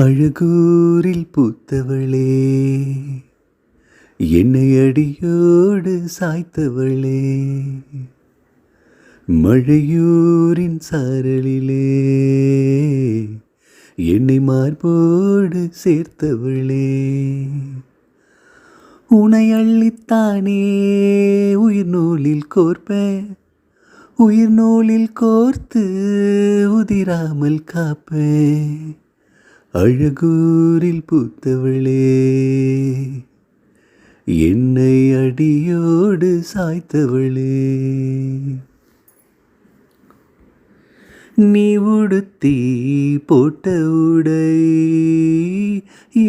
அழகூரில் பூத்தவளே, என்னை அடியோடு சாய்த்தவளே, மழையூரின் சாரலிலே என்னை மார்போடு சேர்த்தவளே, உனை அள்ளித்தானே உயிர் நூலில் கோர்ப்பேன், உயிர் நூலில் கோர்த்து உதிராமல் காப்பேன். அழகூரில் பூத்தவளே, என்னை அடியோடு சாய்த்தவளே, நீ உடுத்தி போட்ட உடை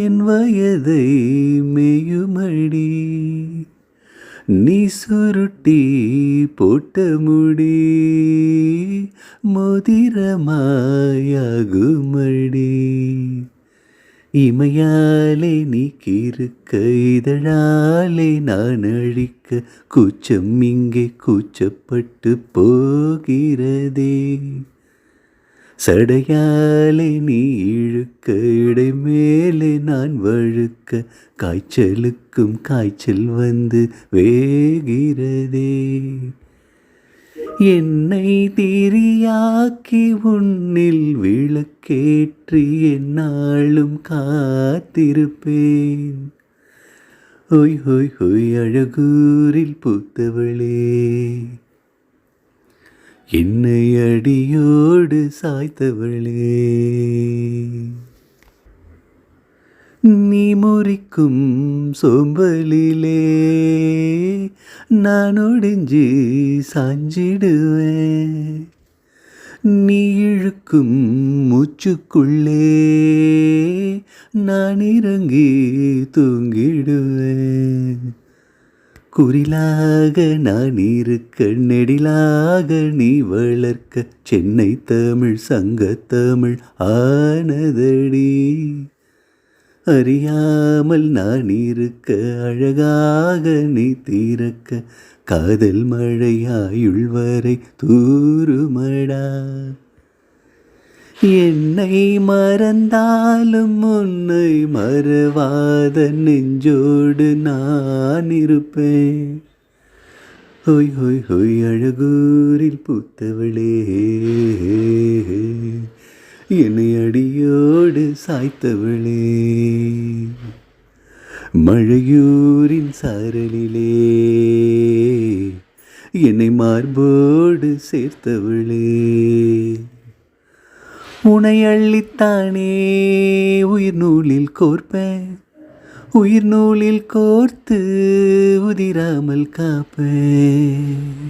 என் வயதை மேயுமடி, நீ சுருட்டி போட்ட முடி மோதிரமாயாகுமடி, இமையாலே நீ கிறுக்க இதழாலே நான் அழிக்க, கூச்சம் இங்கே கூச்சப்பட்டு போகிறதே, சடையாலே நீ இழுக்க இடை மேலே நான் வழுக்க, காய்ச்சலுக்கும் காய்ச்சல் வந்து வேகிறதே, என்னை திரியாக்கி உன்னில் விளக்கேற்றி எந்நாளும் காத்திருப்பேன். ஹொய் ஹொய் ஹொய் அழகூரில் பூத்தவளே, என்னை அடியோடு சாய்த்தவளே, நீ முறிக்கும் சோம்பலிலே நான் ஒடிஞ்சி சாஞ்சிடுவேன், நீ இழுக்கும் மூச்சுக்குள்ளே நான் இறங்கி தூங்கிடுவேன், குறிலாக நான் இருக்க நெடிலாக நீ வளர்க்க, சென்னை தமிழ் சங்கத்தமிழ் ஆனதடி, அறியாமல் நான் இருக்க அழகாக நீ தீரக்க, காதல் மழையாயுள் வரை தூருமடா, என்னை மறந்தாலும் உன்னை மறவாத நெஞ்சோடு நான் இருப்பேன். ஹொய் ஹொய் ஹொய் அழகூரில் பூத்தவளே, என்னை அடியோடு சாய்த்தவளே, மழையூரின் சாரலிலே என்னை மார்போடு சேர்த்தவளே, உனை அள்ளித்தானே உயிர் நூலில் கோர்ப்பேன், உயிர் நூலில் கோர்த்து உதிராமல் காப்பேன்.